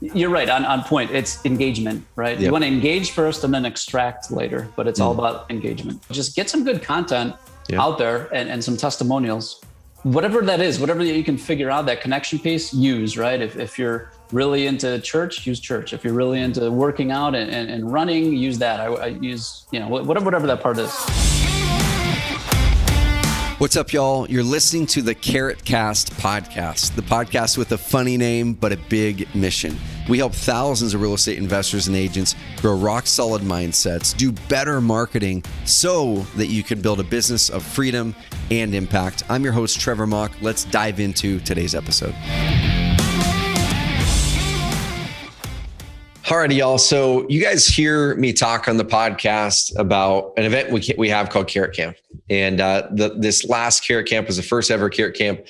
You're right on point. It's engagement, right? Yep. You want to engage first and then extract later, but it's all about engagement. Just get some good content out there and some testimonials, whatever that is, whatever you can figure out, that connection piece, use, right? If you're really into church, use church. If you're really into working out and running, use that. I use, whatever that part is. What's up, y'all? You're listening to the Carrot Cast podcast, the podcast with a funny name, but a big mission. We help thousands of real estate investors and agents grow rock solid mindsets, do better marketing so that you can build a business of freedom and impact. I'm your host, Trevor Mock. Let's dive into today's episode. Alrighty, y'all. So you guys hear me talk on the podcast about an event we have called Carrot Camp. And this last Carrot Camp was the first ever Carrot Camp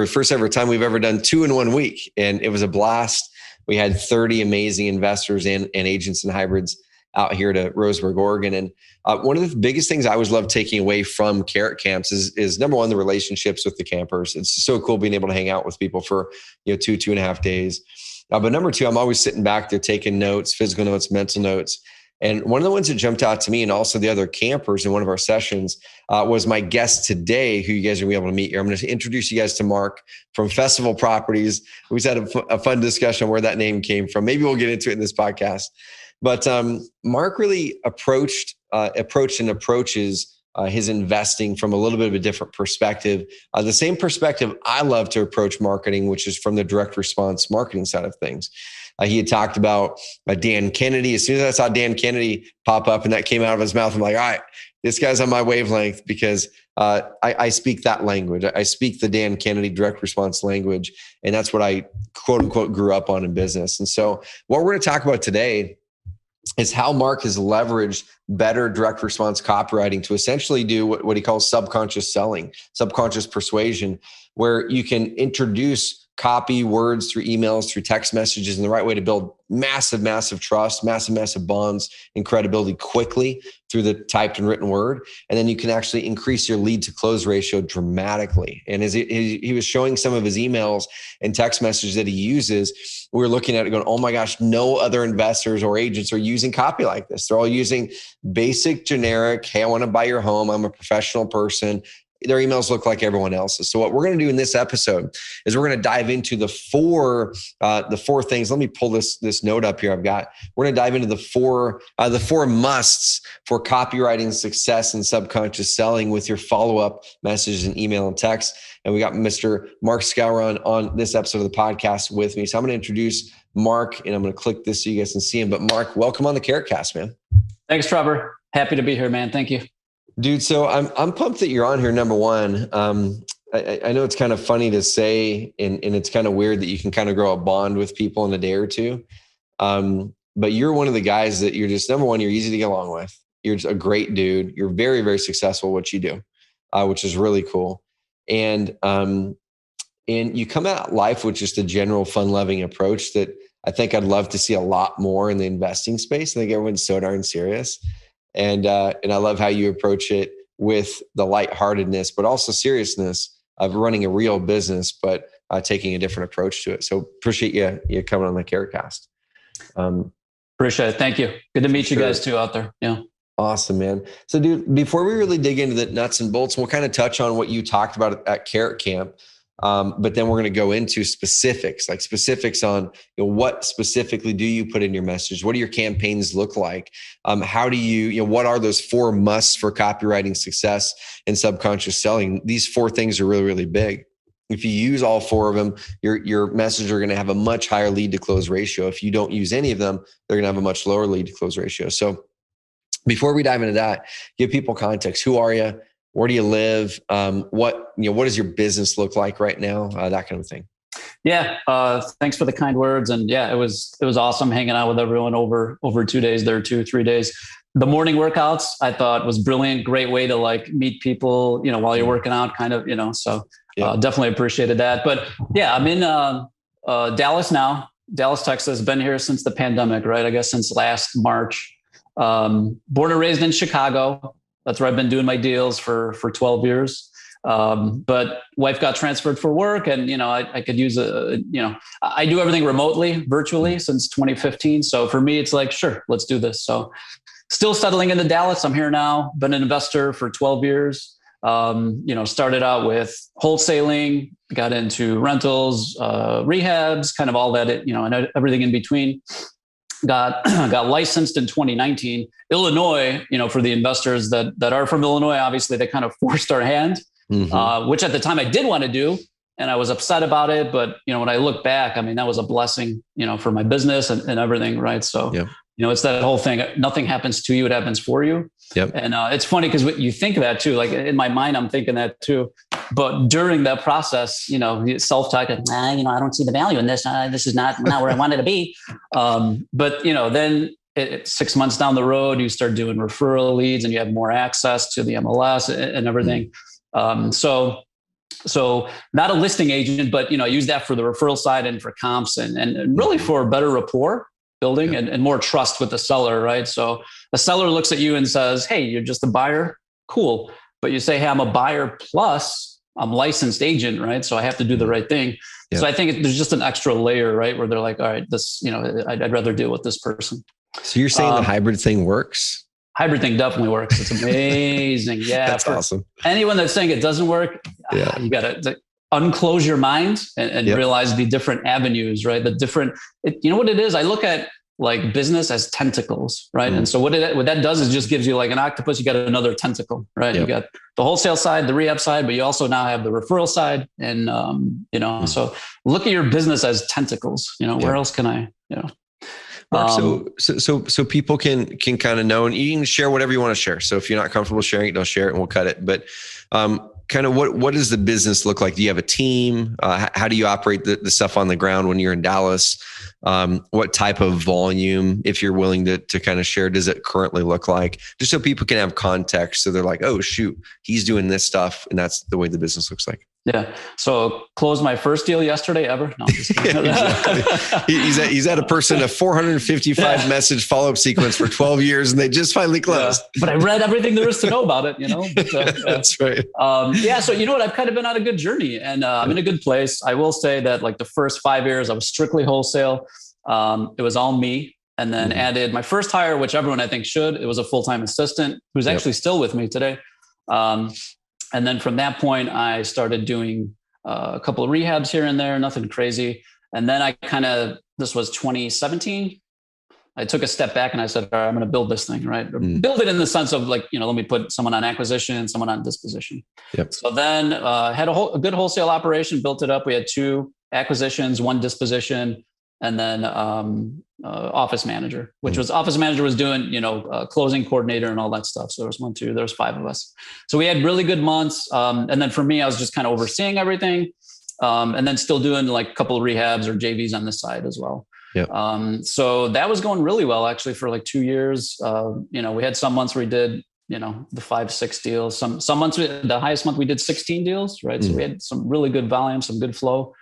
first ever time we've ever done 2 in 1 week. And it was a blast. We had 30 amazing investors and agents and hybrids out here to Roseburg, Oregon. And one of the biggest things I always love taking away from Carrot Camps is number one, the relationships with the campers. It's so cool being able to hang out with people for 2.5 days. But number two, I'm always sitting back there taking notes, physical notes, mental notes. And one of the ones that jumped out to me and also the other campers in one of our sessions was my guest today, who you guys are going to be able to meet here. I'm going to introduce you guys to Mark from Festival Properties. We just had a fun discussion on where that name came from. Maybe we'll get into it in this podcast. But Mark really approached and approaches his investing from a little bit of a different perspective. The same perspective I love to approach marketing, which is from the direct response marketing side of things. He had talked about Dan Kennedy. As soon as I saw Dan Kennedy pop up and that came out of his mouth, I'm like, all right, this guy's on my wavelength because I speak that language. I speak the Dan Kennedy direct response language. And that's what I quote unquote grew up on in business. And so what we're going to talk about today is how Mark has leveraged better direct response copywriting to essentially do what he calls subconscious selling, subconscious persuasion, where you can introduce copy words through emails, through text messages, and the right way to build massive, massive trust, massive bonds and credibility quickly through the typed and written word. And then you can actually increase your lead to close ratio dramatically. And as he was showing some of his emails and text messages that he uses, we were looking at it going, oh my gosh, no other investors or agents are using copy like this. They're all using basic, generic, hey, I want to buy your home. I'm a professional person. Their emails look like everyone else's. So what we're going to do in this episode is we're going to dive into the four things. Let me pull this note up here. We're going to dive into the four musts for copywriting success and subconscious selling with your follow-up messages and email and text. And we got Mr. Mark Skowron on this episode of the podcast with me. So I'm going to introduce Mark and I'm going to click this so you guys can see him. But Mark, welcome on the Carrot Cast, man. Thanks, Trevor. Happy to be here, man. Thank you. Dude, so I'm pumped that you're on here. Number one, I know it's kind of funny to say, and it's kind of weird that you can kind of grow a bond with people in a day or two. But you're one of the guys that you're just, number one, you're easy to get along with. You're just a great dude. You're very, very successful at what you do, which is really cool. And you come at life with just a general fun-loving approach that I think I'd love to see a lot more in the investing space. I think everyone's so darn serious. And I love how you approach it with the lightheartedness, but also seriousness of running a real business, but taking a different approach to it. So appreciate you coming on the Carrot Cast. Appreciate it. Thank you. Good to meet you guys too out there. Yeah. Awesome, man. So dude, before we really dig into the nuts and bolts, we'll kind of touch on what you talked about at Carrot Camp. But then we're going to go into specifics on what specifically do you put in your message? What do your campaigns look like? How do you what are those 4 musts for copywriting success and subconscious selling? These 4 things are really, really big. If you use all 4 of them, your messages are going to have a much higher lead to close ratio. If you don't use any of them, they're going to have a much lower lead to close ratio. So before we dive into that, give people context. Who are you? Where do you live? What does your business look like right now? That kind of thing. Yeah. Thanks for the kind words. And yeah, it was awesome hanging out with everyone over 2 days there, 2-3 days. The morning workouts I thought was brilliant. Great way to meet people, while you're working out so definitely appreciated that. But yeah, I'm in Dallas now, Dallas, Texas. Been here since the pandemic, right? I guess since last March. Born and raised in Chicago. That's where I've been doing my deals for 12 years. But wife got transferred for work, and I could use I do everything remotely, virtually since 2015. So for me, it's like, sure, let's do this. So still settling into Dallas. I'm here now. Been an investor for 12 years. Started out with wholesaling, got into rentals, rehabs, kind of all that, and everything in between. Got licensed in 2019. Illinois, for the investors that are from Illinois, obviously they kind of forced our hand, which at the time I did want to do, and I was upset about it. But when I look back, I mean, that was a blessing, for my business and everything, right? So, it's that whole thing. Nothing happens to you; it happens for you. Yep. And it's funny because you think that too. Like in my mind, I'm thinking that too. But during that process, self-talk, I don't see the value in this. This is not where I wanted to be. But then 6 months down the road, you start doing referral leads, and you have more access to the MLS and everything. So not a listing agent, but I use that for the referral side and for comps and really for better rapport building and more trust with the seller, right? So a seller looks at you and says, "Hey, you're just a buyer, cool." But you say, "Hey, I'm a buyer plus I'm licensed agent, right? So I have to do the right thing." Yep. So I think there's just an extra layer, right? Where they're like, "All right, this, I'd rather deal with this person." So you're saying the hybrid thing works? Hybrid thing definitely works. It's amazing. Yeah. That's awesome. Anyone that's saying it doesn't work, you got to unclose your mind and realize the different avenues, right? You know what it is? I look at like business as tentacles, right? And so what that does is just gives you like an octopus, you got another tentacle, right? You got the wholesale side, the rehab side, but you also now have the referral side. And, so look at your business as tentacles, where else can I, Mark, so people can kind of know, and you can share whatever you want to share. So if you're not comfortable sharing it, don't share it and we'll cut it. But kind of what does the business look like? Do you have a team? How do you operate the stuff on the ground when you're in Dallas? What type of volume, if you're willing to kind of share, does it currently look like? Just so people can have context. So they're like, "Oh shoot, he's doing this stuff." And that's the way the business looks like. Yeah. So closed my first deal yesterday ever. No, I'm just kidding. Exactly. He's had a 455 message follow-up sequence for 12 years and they just finally closed. But I read everything there is to know about it, But, that's right. So you know what? I've kind of been on a good journey and I'm in a good place. I will say that like the first 5 years, I was strictly wholesale. It was all me. And then added my first hire, which everyone I think should. It was a full-time assistant who's actually still with me today. And then from that point, I started doing a couple of rehabs here and there, nothing crazy. And then this was 2017. I took a step back and I said, all right, I'm going to build this thing, right? Build it in the sense of like, let me put someone on acquisition, someone on disposition. Yep. So then had a good wholesale operation, built it up. We had 2 acquisitions, 1 disposition, and then office manager, which was office manager was doing, closing coordinator and all that stuff. So there was 1, 2, there was 5 of us. So we had really good months. And then for me, I was just kind of overseeing everything. And then still doing like a couple of rehabs or JVs on the side as well. Yep. So that was going really well actually for like 2 years. We had some months where we did, the 5, 6 deals. Some months, the highest month we did 16 deals, right? So we had some really good volume, some good flow.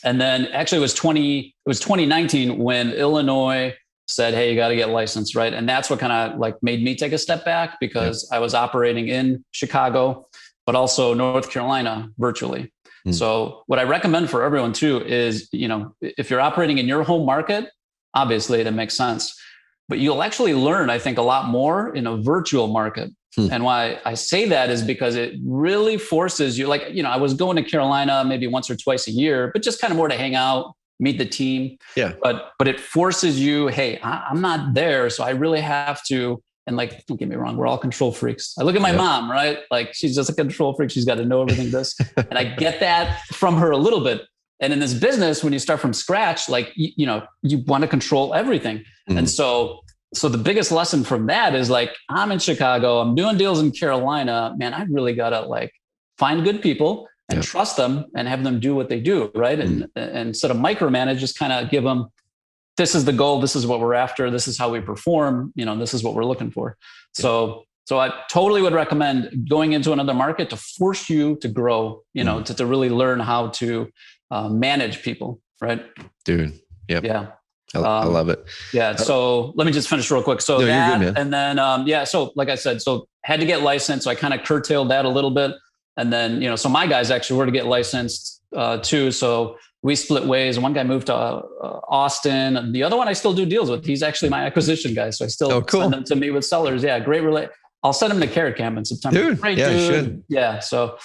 And then actually it was 2019 when Illinois said, "Hey, you got to get licensed," right? And that's what kind of like made me take a step back because I was operating in Chicago, but also North Carolina virtually. So what I recommend for everyone too is, if you're operating in your home market, obviously that makes sense, but you'll actually learn, I think, a lot more in a virtual market. And why I say that is because it really forces you, like, I was going to Carolina maybe once or twice a year, but just kind of more to hang out, meet the team. Yeah. But it forces you, hey, I'm not there. So I really have to, and like, don't get me wrong, we're all control freaks. I look at my mom, right? Like she's just a control freak. She's got to know everything this. And I get that from her a little bit. And in this business, when you start from scratch, like, you want to control everything. And so the biggest lesson from that is like, I'm in Chicago, I'm doing deals in Carolina, man, I really got to like find good people and trust them and have them do what they do. Right. And instead of micromanage, just kind of give them, this is the goal. This is what we're after. This is how we perform. This is what we're looking for. So I totally would recommend going into another market to force you to grow, to really learn how to manage people. Right. Dude. Yep. Yeah. I love it. Yeah. So let me just finish real quick. So that, you're good, man. And then, so like I said, so had to get licensed. So I kind of curtailed that a little bit. And then, so my guys actually were to get licensed too. So we split ways. One guy moved to Austin. The other one I still do deals with. He's actually my acquisition guy. So I still send them to me with sellers. Yeah, great. I'll send him to Carrot Camp in September. Dude, great yeah, dude. You should. Yeah. So,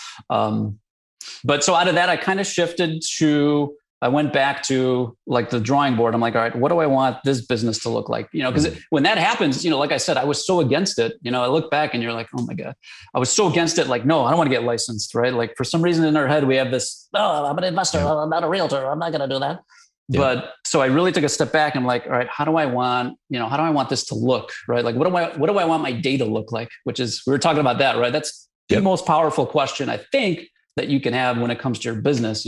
but so out of that, I kind of shifted to, I went back to like the drawing board. I'm like, all right, what do I want this business to look like? Because when that happens, like I said, I was so against it. I look back and you're like, oh my God, I was so against it. Like, no, I don't want to get licensed, right? Like for some reason in our head, we have this, I'm an investor. I'm not a realtor. I'm not going to do that. Yeah. But so I really took a step back. I'm like, all right, how do I want this to look, right? Like, what do I want my day to look like? Which is, we were talking about that, right? That's the most powerful question I think that you can have when it comes to your business,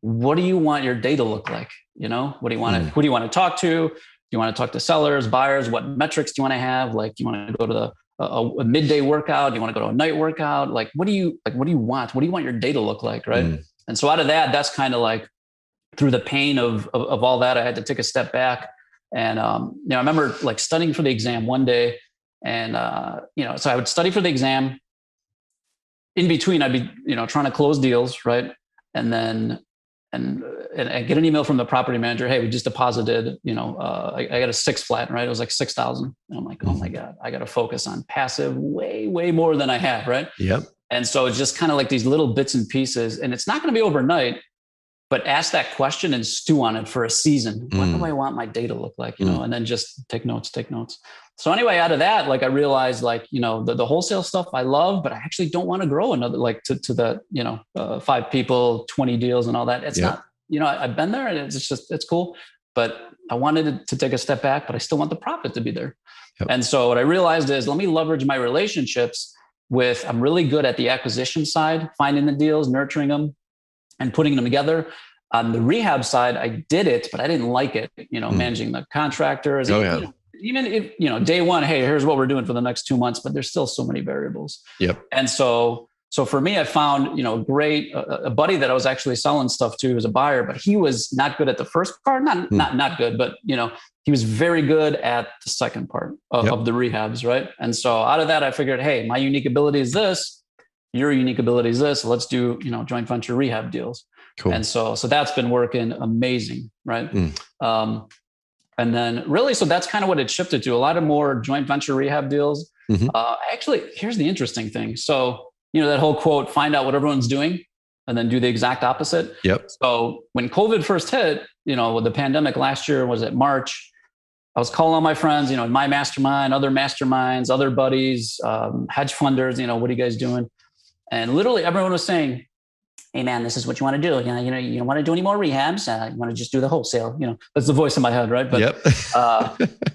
What do you want your day to look like? What do you want to, who do you want to talk to? Do you want to talk to sellers, buyers? What metrics do you want to have? Like, do you want to go to a midday workout? Do you want to go to a night workout? Like, what do you want? What do you want your day to look like? Right. And so out of that, that's kind of like through the pain of all that, I had to take a step back. And, I remember like studying for the exam one day and, so I would study for the exam. In between, I'd be, trying to close deals. Right. And then, and I get an email from the property manager. Hey, we just deposited, I got a 6 flat, right? It was like 6,000. And I'm like, oh my God, I got to focus on passive way, way more than I have. Right. Yep. And so it's just kind of like these little bits and pieces, and it's not going to be overnight, but ask that question and stew on it for a season. What do I want my day to look like? And then just take notes. So anyway, out of that, like I realized like, the wholesale stuff I love, but I actually don't want to grow another, like to the, 5 people, 20 deals and all that. It's not, I've been there and it's cool, but I wanted to take a step back, but I still want the profit to be there. Yep. And so what I realized is let me leverage my relationships I'm really good at the acquisition side, finding the deals, nurturing them and putting them together. On the rehab side, I did it, but I didn't like it, managing the contractors. Even if, day one, hey, here's what we're doing for the next 2 months, but there's still so many variables. Yep. And so for me, I found, a buddy that I was actually selling stuff to as a buyer, but he was not good at the first part, not good, but he was very good at the second part of the rehabs. Right. And so out of that, I figured, hey, my unique ability is this, your unique ability is this. So let's do, joint venture rehab deals. Cool. And so that's been working amazing. Right. And then really, so that's kind of what it shifted to, a lot of more joint venture rehab deals. Actually, here's the interesting thing. So, that whole quote, find out what everyone's doing and then do the exact opposite. Yep. So when COVID first hit, with the pandemic last year, was it March? I was calling all my friends, my mastermind, other masterminds, other buddies, hedge funders, what are you guys doing? And literally everyone was saying, hey man, this is what you want to do. You don't want to do any more rehabs. You want to just do the wholesale. That's the voice in my head, right? But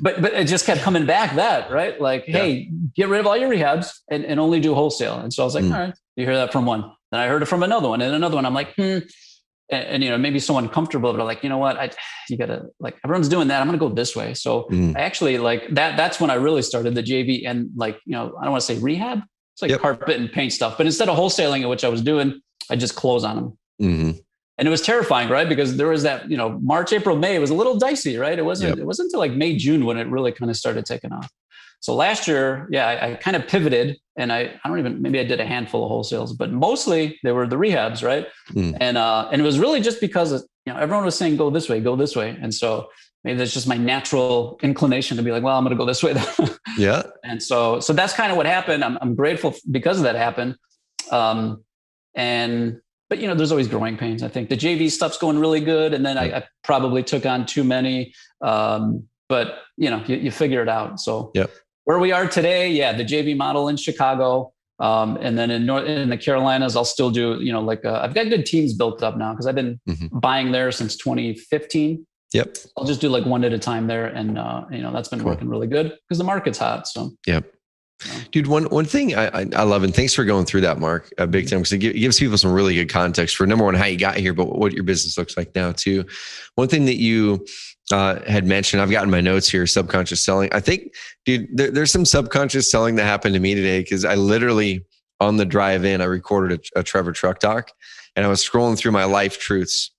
but it just kept coming back right? Like, hey, get rid of all your rehabs and only do wholesale. And so I was like, all right, you hear that from one. Then I heard it from another one and another one. I'm like, and maybe someone comfortable, but like, you know what, you gotta, like, everyone's doing that. I'm gonna go this way. So I actually like that. That's when I really started the JV and like, I don't want to say rehab. It's like carpet and paint stuff, but instead of wholesaling it, which I was doing, I just close on them. And it was terrifying, right? Because there was that, March, April, May, it was a little dicey, right? It wasn't until like May, June when it really kind of started taking off. So last year, I kind of pivoted and maybe I did a handful of wholesales, but mostly they were the rehabs, right? And it was really just because, everyone was saying, go this way. And so maybe that's just my natural inclination to be like, well, I'm going to go this way. Yeah. And so that's kind of what happened. I'm grateful because of that happened. But there's always growing pains. I think the JV stuff's going really good. And then I probably took on too many, but you figure it out. So where we are today, the JV model in Chicago. And then in the Carolinas, I'll still do, I've got good teams built up now because I've been buying there since 2015. Yep. I'll just do like one at a time there. And, that's been working really good because the market's hot. So, Dude, one thing I love, and thanks for going through that, Mark, big time, because it gives people some really good context for number one, how you got here, but what your business looks like now too. One thing that you had mentioned, I've gotten my notes here, subconscious selling. I think, dude, there's some subconscious selling that happened to me today because I literally, on the drive in, I recorded a Trevor Truck Talk and I was scrolling through my life truths.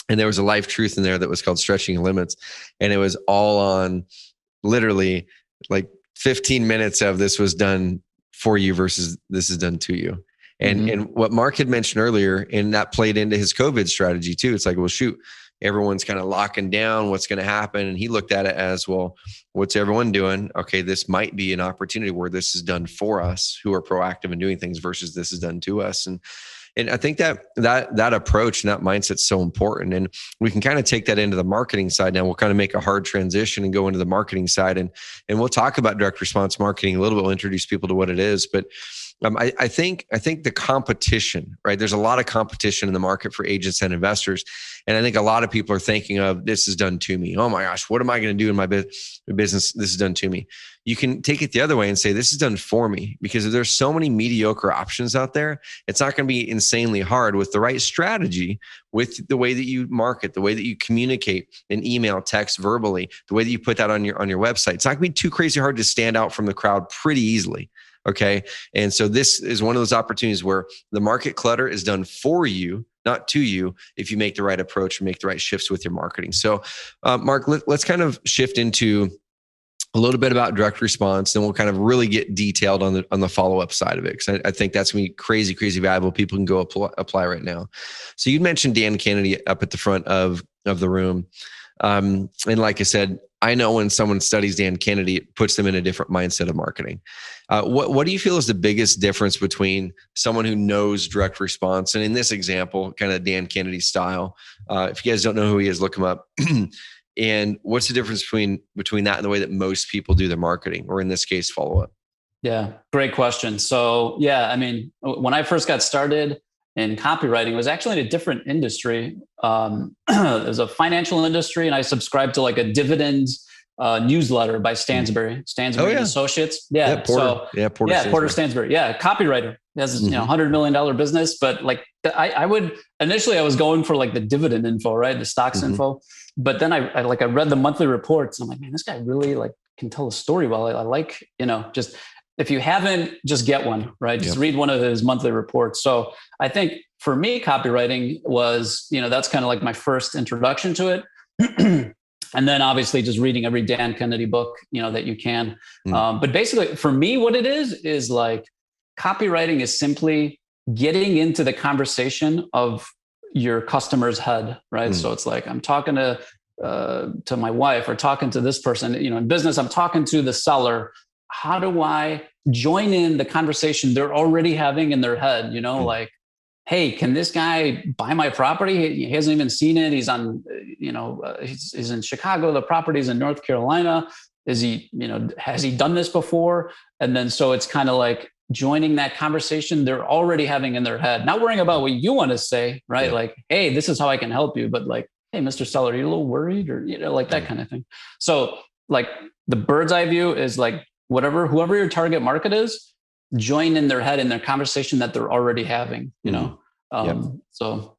And there was a life truth in there that was called stretching limits. And it was all on literally like 15 minutes of this was done for you versus this is done to you. And what Mark had mentioned earlier, and that played into his COVID strategy too. It's like, well, shoot, everyone's kind of locking down what's going to happen. And he looked at it as, well, what's everyone doing? Okay, this might be an opportunity where this is done for us who are proactive in doing things versus this is done to us. And I think that approach and that mindset's so important. And we can kind of take that into the marketing side now. We'll kind of make a hard transition and go into the marketing side. And we'll talk about direct response marketing a little bit. We'll introduce people to what it is. But I think the competition, right? There's a lot of competition in the market for agents and investors. And I think a lot of people are thinking of, this is done to me. Oh my gosh, what am I going to do in my business? This is done to me. You can take it the other way and say, this is done for me, because there's so many mediocre options out there. It's not going to be insanely hard with the right strategy, with the way that you market, the way that you communicate in email, text, verbally, the way that you put that on your website. It's not going to be too crazy hard to stand out from the crowd pretty easily. Okay. And so this is one of those opportunities where the market clutter is done for you, not to you, if you make the right approach and make the right shifts with your marketing. So, Mark, let's kind of shift into a little bit about direct response, and we'll kind of really get detailed on the follow-up side of it, because I think that's going to be crazy, crazy valuable. People can go apply right now. So you mentioned Dan Kennedy up at the front of the room. And like I said, I know when someone studies Dan Kennedy, it puts them in a different mindset of marketing. What do you feel is the biggest difference between someone who knows direct response, and in this example, kind of Dan Kennedy style? If you guys don't know who he is, look him up. And what's the difference between that and the way that most people do their marketing, or in this case, follow up? Yeah, great question. So yeah, I mean, when I first got started in copywriting, it was actually in a different industry. It was a financial industry, and I subscribed to like a dividends newsletter by Stansberry and Associates. Yeah, Porter Stansberry. Yeah, copywriter. He has $100 million business, but like I was going for like the dividend info, right, the stocks info. But then I read the monthly reports, and I'm like, man, this guy really like can tell a story well. I like, just. If you haven't, just get one, right? Just read one of his monthly reports. So I think for me, copywriting was, that's kind of like my first introduction to it. And then obviously just reading every Dan Kennedy book, that you can. But basically for me, what it is like copywriting is simply getting into the conversation of your customer's head, right? So it's like, I'm talking to my wife, or talking to this person, in business, I'm talking to the seller. How do I join in the conversation they're already having in their head? Like, hey, can this guy buy my property? He hasn't even seen it. He's on, he's in Chicago. The property's in North Carolina. Is he, has he done this before? And then, so it's kind of like joining that conversation they're already having in their head, not worrying about what you want to say, right? Like, hey, this is how I can help you. But like, hey, Mr. Seller, are you a little worried, or, like that kind of thing. So like the bird's eye view is like, whoever your target market is, join in their head in their conversation that they're already having, So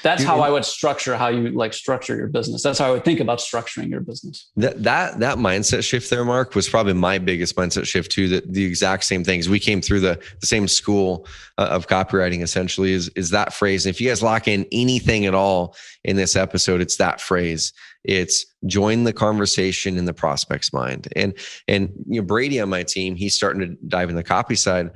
that's how I would structure how you like structure your business. That's how I would think about structuring your business. That mindset shift there, Mark, was probably my biggest mindset shift too. The exact same things. We came through the same school of copywriting. Essentially, is that phrase. And if you guys lock in anything at all in this episode, it's that phrase. It's join the conversation in the prospect's mind. And Brady on my team, he's starting to dive in the copy side.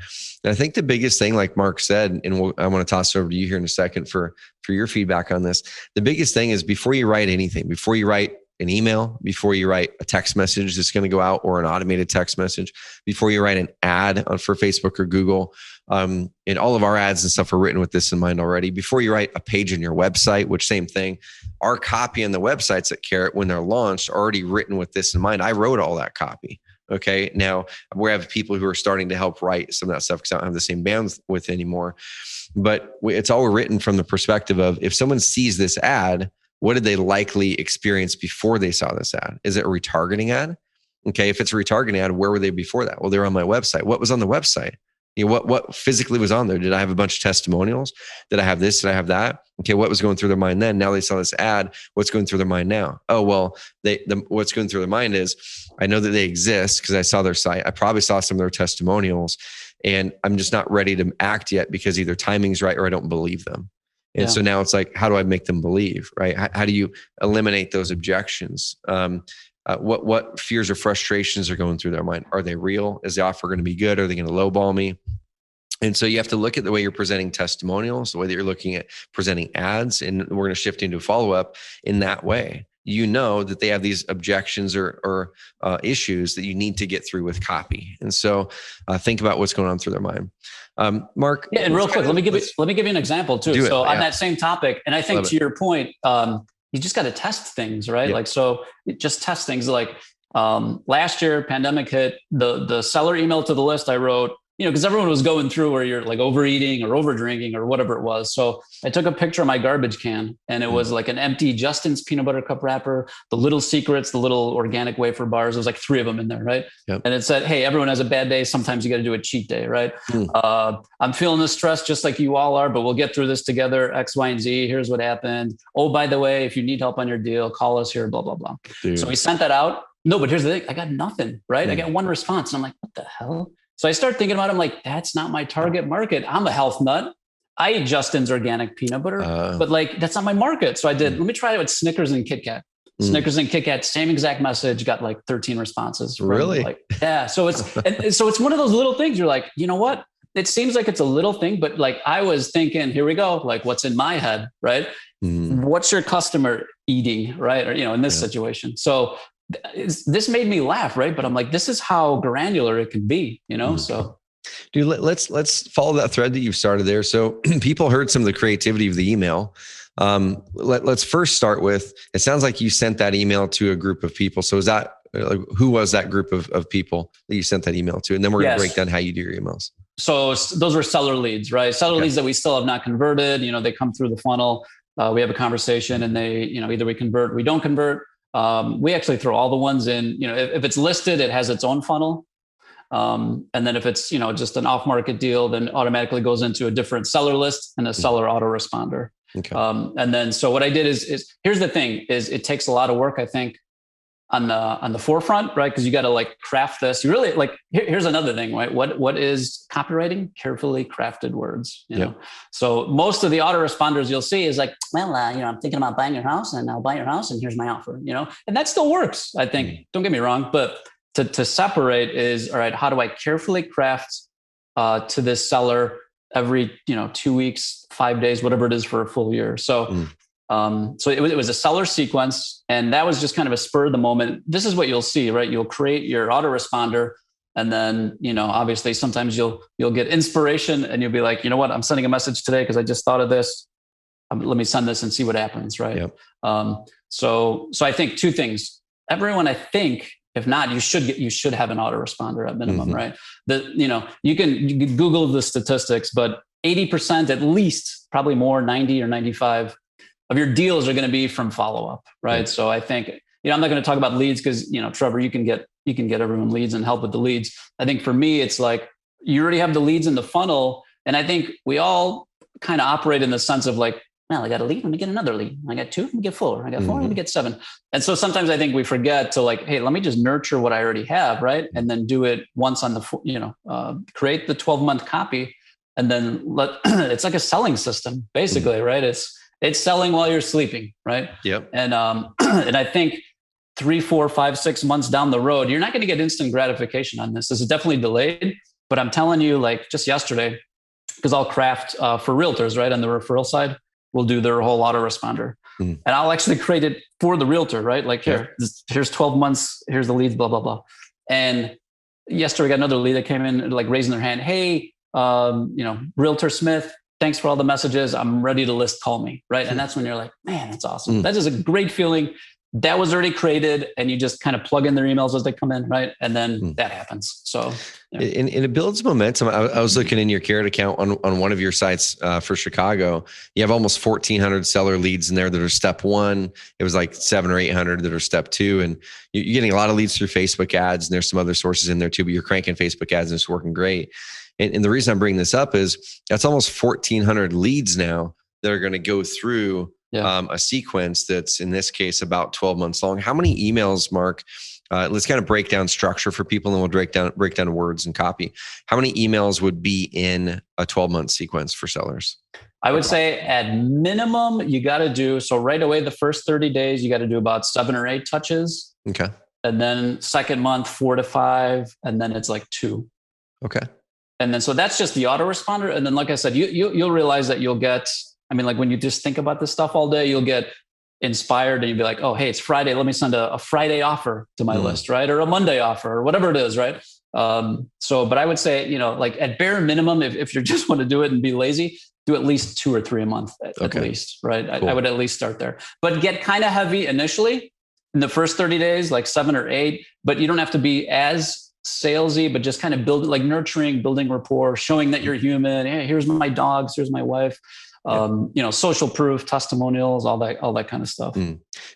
And I think the biggest thing, like Mark said, and I want to toss it over to you here in a second for your feedback on this. The biggest thing is, before you write anything, before you write an email, before you write a text message that's going to go out, or an automated text message, before you write an ad for Facebook or Google, and all of our ads and stuff are written with this in mind already. Before you write a page on your website, which same thing, our copy on the websites at Carrot, when they're launched, are already written with this in mind. I wrote all that copy. Okay. Now we have people who are starting to help write some of that stuff because I don't have the same bandwidth anymore. But it's all written from the perspective of, if someone sees this ad, what did they likely experience before they saw this ad? Is it a retargeting ad? Okay. If it's a retargeting ad, where were they before that? Well, they were on my website. What was on the website? What physically was on there? Did I have a bunch of testimonials? Did I have this? Did I have that? Okay, what was going through their mind then? Now they saw this ad. What's going through their mind now? Oh, well, what's going through their mind is, I know that they exist because I saw their site. I probably saw some of their testimonials, and I'm just not ready to act yet because either timing's right or I don't believe them. And so now it's like, how do I make them believe, right? How do you eliminate those objections? what fears or frustrations are going through their mind. Are they real? Is the offer going to be good? Are they going to lowball me? And so you have to look at the way you're presenting testimonials, the way that you're looking at presenting ads, and we're going to shift into follow-up in that way. You know that they have these objections or issues that you need to get through with copy. And so think about what's going on through their mind. Mark. Yeah, and real quick, let me give you an example too. So on that same topic, and I think to your point, you just got to test things, right? Like, so just test things. Like last year, pandemic hit, the seller email to the list I wrote, because everyone was going through where you're like overeating or over drinking or whatever it was. So I took a picture of my garbage can, and it was like an empty Justin's peanut butter cup wrapper, the Little Secrets, the little organic wafer bars. There was like 3 of them in there, right? Yep. And it said, hey, everyone has a bad day. Sometimes you got to do a cheat day, right? I'm feeling the stress just like you all are, but we'll get through this together, X, Y, and Z. Here's what happened. Oh, by the way, if you need help on your deal, call us here, blah, blah, blah. Dude. So we sent that out. No, but here's the thing. I got nothing, right? I got 1 response. And I'm like, what the hell? So I start thinking about it. I'm like, that's not my target market. I'm a health nut. I eat Justin's organic peanut butter, but like, that's not my market. So I did, let me try it with Snickers and Kit Kat. Snickers and Kit Kat, same exact message, got like 13 responses. Really? Like, yeah. So it's one of those little things. You're like, you know what? It seems like it's a little thing, but like I was thinking, here we go. Like what's in my head, right? What's your customer eating, right? Or, in this situation. So this made me laugh, right? But I'm like, this is how granular it can be, So, dude, let's follow that thread that you've started there. So, people heard some of the creativity of the email. Let's first start with. It sounds like you sent that email to a group of people. So, is that who was that group of people that you sent that email to? And then we're going to break down how you do your emails. So, those were seller leads, right? Seller leads that we still have not converted. They come through the funnel. We have a conversation, and they, either we convert, we don't convert. We actually throw all the ones in, if it's listed, it has its own funnel. And then if it's, just an off-market deal, then automatically goes into a different seller list and a seller autoresponder. Okay. And then, so what I did is here's the thing is it takes a lot of work, I think, on the forefront, right? Because you got to like craft this. You really like, here's another thing, right? What is copywriting? Carefully crafted words, you know? So most of the autoresponders you'll see is like, well, I'm thinking about buying your house and I'll buy your house and here's my offer, and that still works, I think. Don't get me wrong, but to separate is, all right, how do I carefully craft to this seller every, 2 weeks, 5 days, whatever it is for a full year. So, so it was a seller sequence, and that was just kind of a spur of the moment. This is what you'll see, right? You'll create your autoresponder, and then, obviously sometimes you'll get inspiration and you'll be like, you know what, I'm sending a message today because I just thought of this. Let me send this and see what happens, right? Yep. So I think 2 things. Everyone, I think, if not, you should have an autoresponder at minimum, right? You can Google the statistics, but 80% at least, probably more, 90 or 95 of your deals are going to be from follow-up, right? So I think, I'm not going to talk about leads because, Trevor, you can get everyone leads and help with the leads. I think for me, it's like, you already have the leads in the funnel. And I think we all kind of operate in the sense of like, well, I got a lead, let me get another lead. I got 2, let me get 4. I got 4, let me get 7. And so sometimes I think we forget to like, hey, let me just nurture what I already have, right? And then do it once on the, create the 12-month copy, and then it's like a selling system, basically, right? It's selling while you're sleeping, right? Yep. And and I think 3, 4, 5, 6 months down the road, you're not going to get instant gratification on this. This is definitely delayed, but I'm telling you, like just yesterday, because I'll craft for realtors, right? On the referral side, we'll do their whole autoresponder. And I'll actually create it for the realtor, right? Like here's 12 months, here's the leads, blah, blah, blah. And yesterday I got another lead that came in, like raising their hand. Hey, Realtor Smith, thanks for all the messages. I'm ready to list, call me, right? And that's when you're like, man, that's awesome. That is a great feeling. That was already created, and you just kind of plug in their emails as they come in, right? And then that happens. So, and it builds momentum. I was looking in your Carrot account on one of your sites for Chicago. You have almost 1,400 seller leads in there that are step 1. It was like 700 or 800 that are step 2, and you're getting a lot of leads through Facebook ads, and there's some other sources in there too. But you're cranking Facebook ads, and it's working great. And the reason I'm bringing this up is that's almost 1,400 leads now that are going to go through a sequence that's in this case about 12 months long. How many emails, Mark? Let's kind of break down structure for people, and then we'll break down words and copy. How many emails would be in a 12-month sequence for sellers? I would say at minimum, you got to do, so right away, the first 30 days, you got to do about 7 or 8 touches. Okay. And then second month, 4 to 5. And then it's like 2. Okay. And then, so that's just the autoresponder. And then, like I said, you'll realize that you'll get, I mean, like when you just think about this stuff all day, you'll get inspired and you'll be like, oh, hey, it's Friday. Let me send a Friday offer to my list, right? Or a Monday offer or whatever it is, right? But I would say, like at bare minimum, if you just want to do it and be lazy, do at least 2 or 3 a month at least, right? Cool. I would at least start there, but get kind of heavy initially in the first 30 days, like 7 or 8, but you don't have to be as salesy, but just kind of build, like nurturing, building rapport, showing that you're human. Hey, here's my dogs, here's my wife, social proof, testimonials, all that kind of stuff.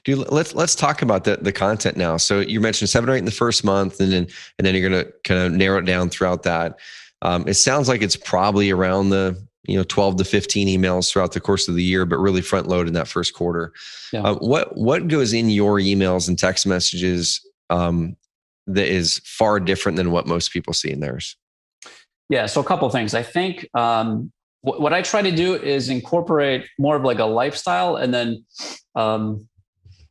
Dude, let's talk about the content now. So you mentioned 7 or 8 in the first month, and then you're going to kind of narrow it down throughout that. It sounds like it's probably around the 12 to 15 emails throughout the course of the year, but really front load in that first quarter. Yeah. What goes in your emails and text messages that is far different than what most people see in theirs? Yeah. So a couple of things. I think what I try to do is incorporate more of like a lifestyle, and then,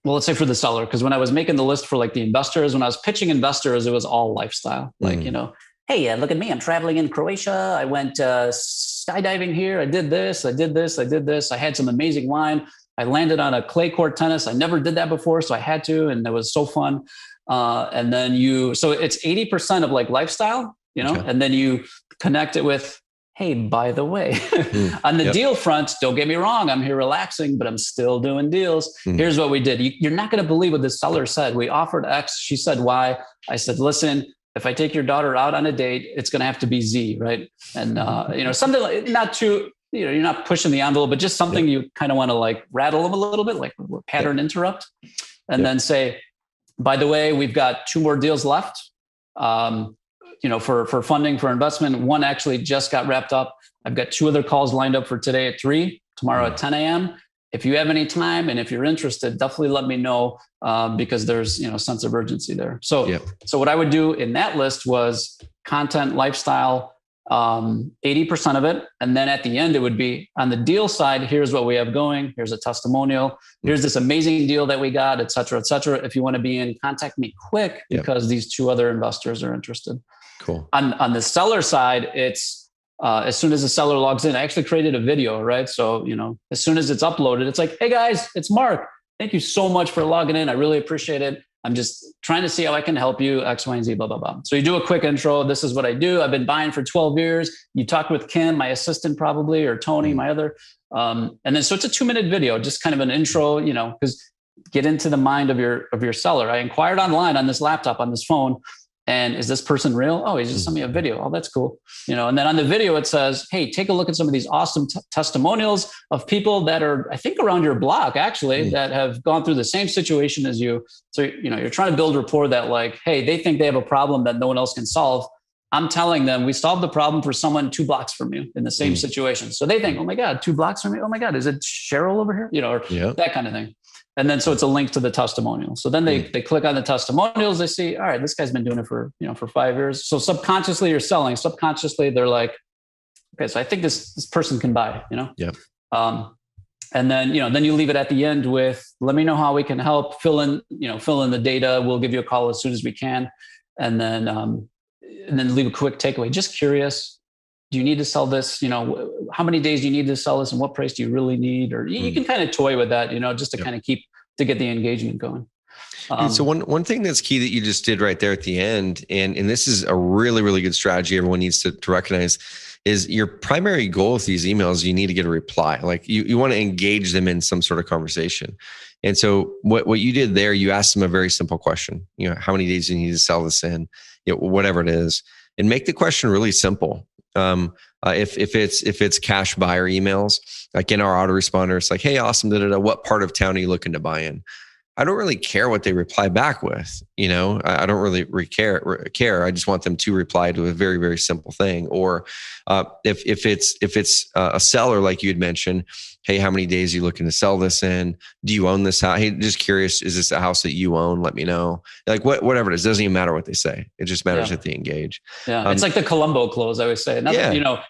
let's say for the seller, because when I was making the list for like the investors, when I was pitching investors, it was all lifestyle. Like, hey, look at me. I'm traveling in Croatia. I went skydiving here. I did this. I did this. I did this. I had some amazing wine. I landed on a clay court tennis. I never did that before, so I had to, and it was so fun. And then so it's 80% of like lifestyle, okay. And then you connect it with, hey, by the way, on the deal front, don't get me wrong, I'm here relaxing, but I'm still doing deals. Here's what we did. You're not going to believe what the seller said. We offered X. She said Y. I said, listen, if I take your daughter out on a date, it's going to have to be Z, right? And, something like, not too, you're not pushing the envelope, but just something you kind of want to like rattle them a little bit, like pattern interrupt, and then say, by the way, we've got 2 more deals left, for funding, for investment. One actually just got wrapped up. I've got 2 other calls lined up for today at 3, tomorrow at 10 a.m. If you have any time and if you're interested, definitely let me know, because there's, a sense of urgency there. So what I would do in that list was content, lifestyle, 80% of it. And then at the end, it would be on the deal side. Here's what we have going. Here's a testimonial. Here's this amazing deal that we got, et cetera, et cetera. If you want to be in, contact me quick because these 2 other investors are interested. Cool. On the seller side, it's as soon as the seller logs in, I actually created a video, right? So, as soon as it's uploaded, it's like, hey guys, it's Mark. Thank you so much for logging in. I really appreciate it. I'm just trying to see how I can help you, X, Y, and Z, blah, blah, blah. So you do a quick intro. This is what I do. I've been buying for 12 years. You talked with Kim, my assistant probably, or Tony, my other. And then, so it's a 2-minute video, just kind of an intro, because get into the mind of your seller. I inquired online on this laptop, on this phone. And is this person real? Oh, he just sent me a video. Oh, that's cool. And then on the video, it says, hey, take a look at some of these awesome testimonials of people that are, I think, around your block, actually, that have gone through the same situation as you. So, you're trying to build rapport that like, hey, they think they have a problem that no one else can solve. I'm telling them we solved the problem for someone 2 blocks from you in the same situation. So they think, oh my God, 2 blocks from me. Oh my God, is it Cheryl over here? Or that kind of thing. And then, so it's a link to the testimonial. So then they click on the testimonials. They see, all right, this guy's been doing it for 5 years. So subconsciously you're selling. Subconsciously they're like, okay, so I think this person can buy. And then then you leave it at the end with, let me know how we can help. Fill in the data. We'll give you a call as soon as we can. And then leave a quick takeaway. Just curious. Do you need to sell this? How many days do you need to sell this, and what price do you really need? Or you can kind of toy with that, just to kind of to get the engagement going. So one thing that's key that you just did right there at the end, and this is a really, really good strategy everyone needs to recognize, is your primary goal with these emails, you need to get a reply. Like you want to engage them in some sort of conversation. And so what you did there, you asked them a very simple question, how many days do you need to sell this in, whatever it is, and make the question really simple. If it's cash buyer emails, like in our autoresponder, it's like, hey, awesome, what part of town are you looking to buy in? I don't really care what they reply back with. I don't really care. I just want them to reply to a very, very simple thing. Or if it's a seller, like you had mentioned, hey, how many days are you looking to sell this in? Do you own this house? Hey, just curious, is this a house that you own? Let me know. Like whatever it is, doesn't even matter what they say. It just matters that they engage. Yeah. It's like the Columbo close, I always say.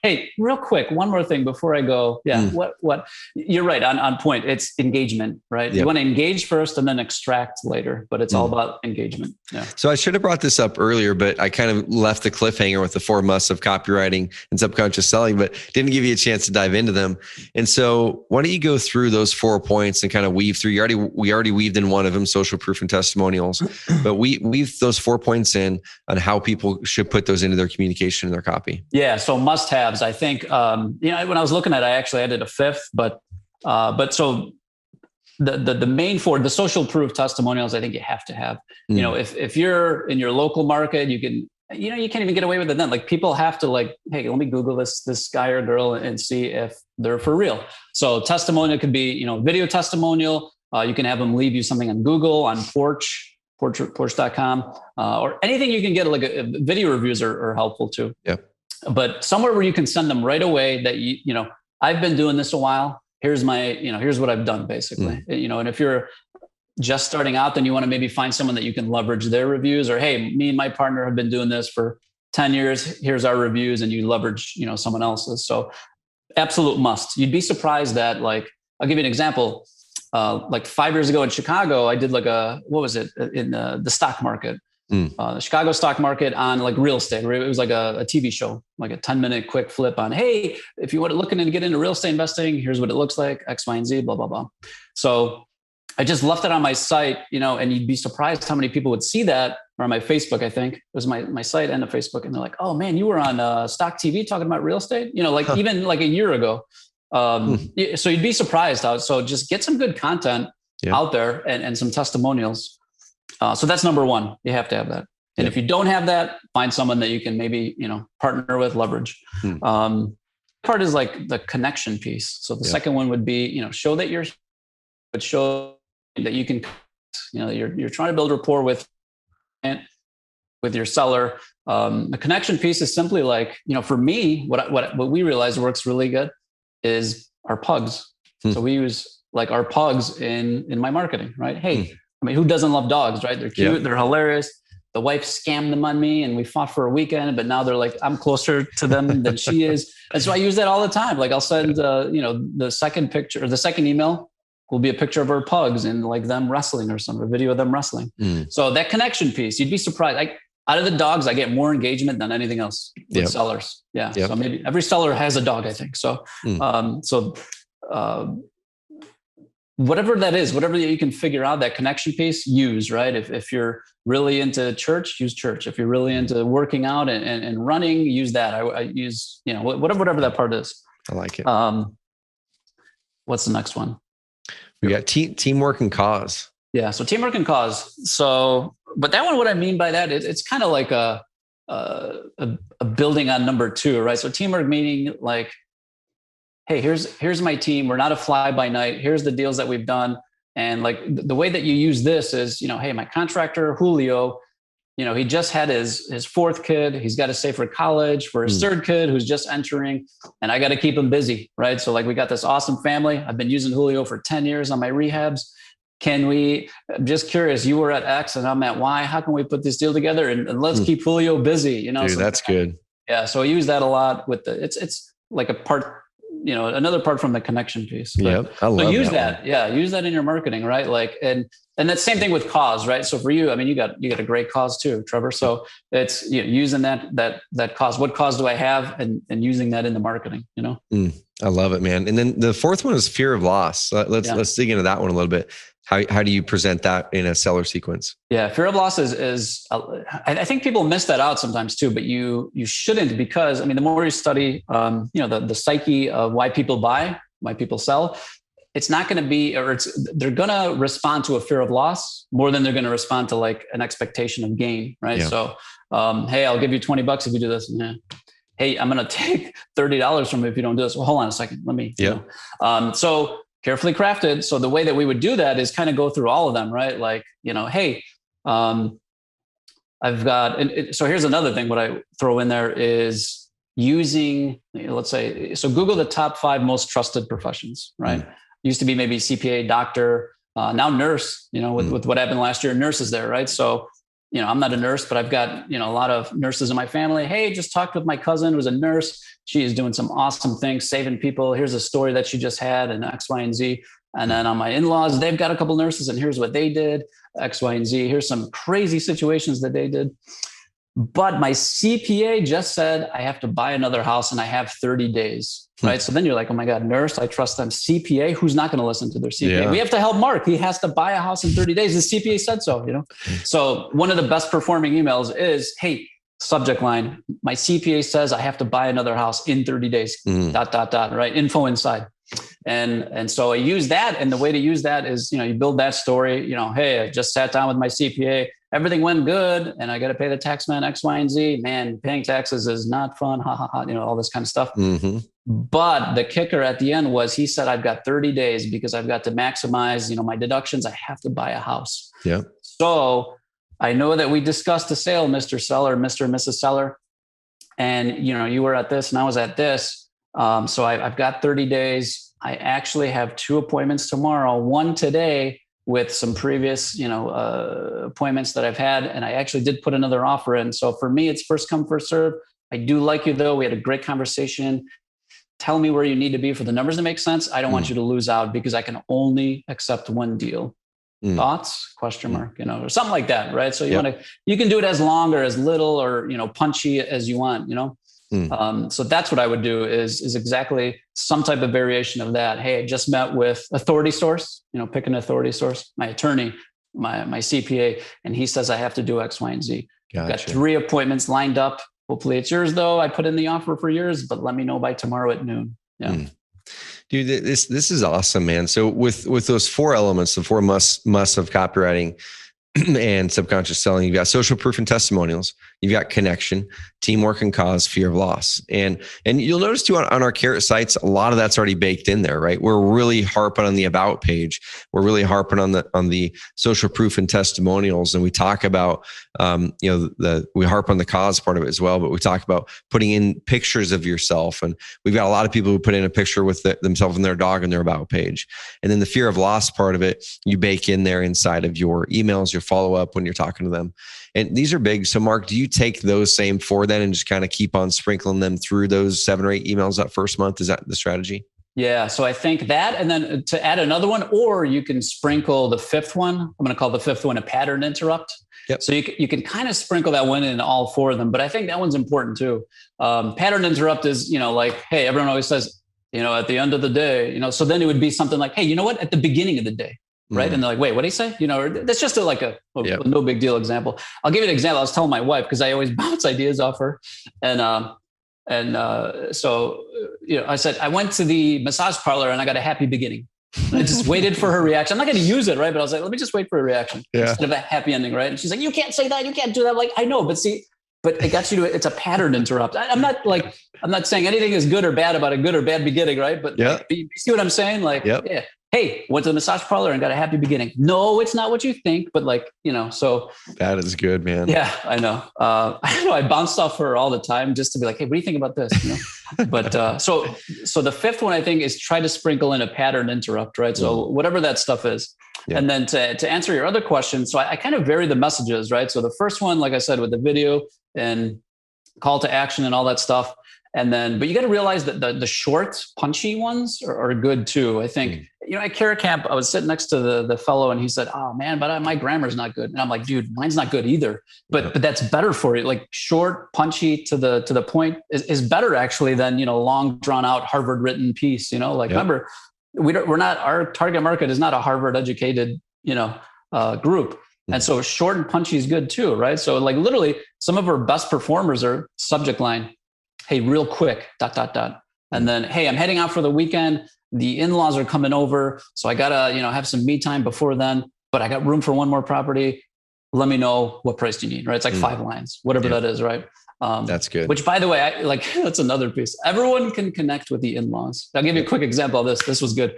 Hey, real quick, one more thing before I go. Yeah. What you're right on point. It's engagement, right? Yep. You want to engage first and then extract later, but it's all about engagement. Yeah. So I should have brought this up earlier, but I kind of left the cliffhanger with the 4 musts of copywriting and subconscious selling, but didn't give you a chance to dive into them. And so why don't you go through those 4 points and kind of weave through? We already weaved in one of them, social proof and testimonials, but we weave those 4 points in on how people should put those into their communication and their copy. Yeah. So must-haves. I think when I was looking at it, I actually added a 5th, but so the main 4, the social proof testimonials, I think you have to have. If you're in your local market, you can't even get away with it then. Like people have to hey, let me Google this guy or girl and see if they're for real. So testimonial could be, video testimonial. You can have them leave you something on Google, on Porch.com, or anything you can get. Like video reviews are helpful too. Yeah. But somewhere where you can send them right away that I've been doing this a while. Here's here's what I've done basically. And if you're just starting out, then you want to maybe find someone that you can leverage their reviews, or, hey, me and my partner have been doing this for 10 years. Here's our reviews, and you leverage, someone else's. So absolute must. You'd be surprised that I'll give you an example. 5 years ago in Chicago, I did in the stock market, the Chicago stock market on real estate. It was like a TV show, like a 10-minute quick flip on, hey, if you want to looking to get into real estate investing, here's what it looks like, X, Y, and Z, blah, blah, blah. So I just left it on my site, and you'd be surprised how many people would see that, or on my Facebook, I think it was my site and the Facebook. And they're like, oh man, you were on stock TV talking about real estate, even a year ago. So you'd be surprised how, so just get some good content out there and some testimonials. So that's number 1. You have to have that. And if you don't have that, find someone that you can maybe, partner with, leverage. Part is the connection piece. So the second one would be, show that show that you can, you're trying to build rapport with your seller. The connection piece is simply for me, what we realized works really good is our pugs. So we use our pugs in my marketing, right? Hey, who doesn't love dogs, right? They're cute, they're hilarious. The wife scammed them on me and we fought for a weekend, but now they're I'm closer to them than she is. And so I use that all the time. I'll send, the second picture or the second email will be a picture of our pugs and them wrestling or a video of them wrestling. So that connection piece, you'd be surprised. Out of the dogs, I get more engagement than anything else with sellers. Yeah. So maybe every seller has a dog, I think. So, whatever that is, whatever you can figure out, that connection piece, use, right? If you're really into church, use church. If you're really into working out and running, use that. I use, whatever that part is. I like it. What's the next one? We got teamwork and cause. Yeah. So teamwork and cause. So, but that one, what I mean by that, it's kind of like a building on number 2, right? So teamwork meaning hey, here's my team. We're not a fly by night. Here's the deals that we've done. And the way that you use this is, hey, my contractor, Julio, he just had his 4th kid. He's got to save for college for his 3rd kid who's just entering, and I got to keep him busy, right? So we got this awesome family. I've been using Julio for 10 years on my rehabs. I'm just curious, you were at X and I'm at Y. How can we put this deal together and let's keep Julio busy? Dude, that's good. Yeah. So I use that a lot with it's like a part, another part from the connection piece. Yep. I love use that. Yeah. Use that in your marketing, right? And that's same thing with cause, right? So for you, you got a great cause too, Trevor. So it's using that cause. What cause do I have? And using that in the marketing, I love it, man. And then the 4th one is fear of loss. Let's dig into that one a little bit. How do you present that in a seller sequence? Yeah. Fear of loss is I think people miss that out sometimes too, but you shouldn't, because the more you study, the psyche of why people buy, why people sell, it's not going to be, they're going to respond to a fear of loss more than they're going to respond to an expectation of gain. Right. Yeah. So, hey, I'll give you $20 if you do this. Yeah. Hey, I'm going to take $30 from you if you don't do this. Well, hold on a second. Let me, so carefully crafted. So the way that we would do that is kind of go through all of them, right? Hey, I've got, so here's another thing. What I throw in there is using, let's say, so Google the top 5 most trusted professions, right? Used to be maybe CPA, doctor, now nurse, with what happened last year, nurses there, right? So, I'm not a nurse, but I've got, a lot of nurses in my family. Hey, just talked with my cousin who's a nurse. She is doing some awesome things, saving people. Here's a story that she just had and X, Y, and Z. And then on my in-laws, they've got a couple nurses and here's what they did, X, Y, and Z. Here's some crazy situations that they did. But my CPA just said I have to buy another house and I have 30 days, right? So then you're like, oh my God, nurse, I trust them. CPA, who's not going to listen to their CPA? Yeah. We have to help Mark. He has to buy a house in 30 days. The CPA said so, So one of the best performing emails is, hey, subject line, my CPA says I have to buy another house in 30 days, ... right? Info inside. And so I use that. And the way to use that is, you build that story, hey, I just sat down with my CPA. Everything went good. And I got to pay the tax man X, Y, and Z. Man, paying taxes is not fun. Ha, ha, ha, all this kind of stuff. But the kicker at the end was he said, I've got 30 days because I've got to maximize, my deductions. I have to buy a house. Yeah. So I know that we discussed the sale, Mr. Seller, Mr. and Mrs. Seller. And, you were at this and I was at this. So I've got 30 days. I actually have 2 appointments tomorrow, 1 today with some previous, appointments that I've had. And I actually did put another offer in. So for me, it's first come, first serve. I do like you though. We had a great conversation. Tell me where you need to be for the numbers to make sense. I don't want you to lose out because I can only accept 1 deal. Thoughts? Question mark, or something like that. Right. So you can do it as long or as little or, punchy as you want, So that's what I would do is exactly some type of variation of that. Hey, I just met with authority source, pick an authority source, my attorney, my CPA, and he says I have to do X, Y, and Z. Gotcha. Got 3 appointments lined up. Hopefully it's yours though. I put in the offer for yours, but let me know by tomorrow at noon. Yeah. Dude, this is awesome, man. So with those 4 elements, the 4 musts of copywriting and subconscious selling, you've got social proof and testimonials, you've got connection, teamwork and cause, fear of loss. And you'll notice too on our Carrot sites, a lot of that's already baked in there, right? We're really harping on the about page. We're really harping on the social proof and testimonials. And we talk about, we harp on the cause part of it as well, but we talk about putting in pictures of yourself. And we've got a lot of people who put in a picture with themselves and their dog on their about page. And then the fear of loss part of it, you bake in there inside of your emails, your follow up when you're talking to them. And these are big. So Mark, do you take those same 4 then and just kind of keep on sprinkling them through those 7 or 8 emails that first month? Is that the strategy? Yeah. So I think that, and then to add another one, or you can sprinkle the 5th one. I'm going to call the 5th one a pattern interrupt. Yep. So you can kind of sprinkle that one in all 4 of them, but I think that one's important too. Pattern interrupt is, like, hey, everyone always says, at the end of the day, so then it would be something like, hey, you know what? At the beginning of the day. Right. And they're like, wait, what did he say? That's just a no big deal example. I'll give you an example. I was telling my wife, because I always bounce ideas off her. So I said, I went to the massage parlor and I got a happy beginning. I just waited for her reaction. I'm not going to use it. Right. But I was like, let me just wait for a reaction instead of a happy ending. Right. And she's like, you can't say that. You can't do that. I'm like, I know, but it got you to it. It's a pattern interrupt. I'm not saying anything is good or bad about a good or bad beginning. Right. But you see what I'm saying? Yeah. Hey, went to the massage parlor and got a happy beginning. No, it's not what you think, but so. That is good, man. Yeah, I know. I bounced off her all the time just to be like, hey, what do you think about this? But so the 5th one I think is try to sprinkle in a pattern interrupt, right? So whatever that stuff is. Yeah. And then to answer your other question, so I kind of vary the messages, right? So the first one, like I said, with the video and call to action and all that stuff. And then, but you got to realize that the short, punchy ones are good too. I think, at Carrot Camp, I was sitting next to the fellow and he said, oh man, but my grammar's not good. And I'm like, dude, mine's not good either. But that's better for you. Like short, punchy to the point is better actually than, long drawn out Harvard written piece, remember, we're not, our target market is not a Harvard educated, group. And so short and punchy is good too. Right. So literally some of our best performers are subject line. Hey, real quick, ... And then, hey, I'm heading out for the weekend. The in-laws are coming over. So I got to, have some me time before then, but I got room for 1 more property. Let me know what price do you need, right? It's like 5 lines, whatever that is, right? That's good. Which by the way, that's another piece. Everyone can connect with the in-laws. I'll give you a quick example of this. This was good.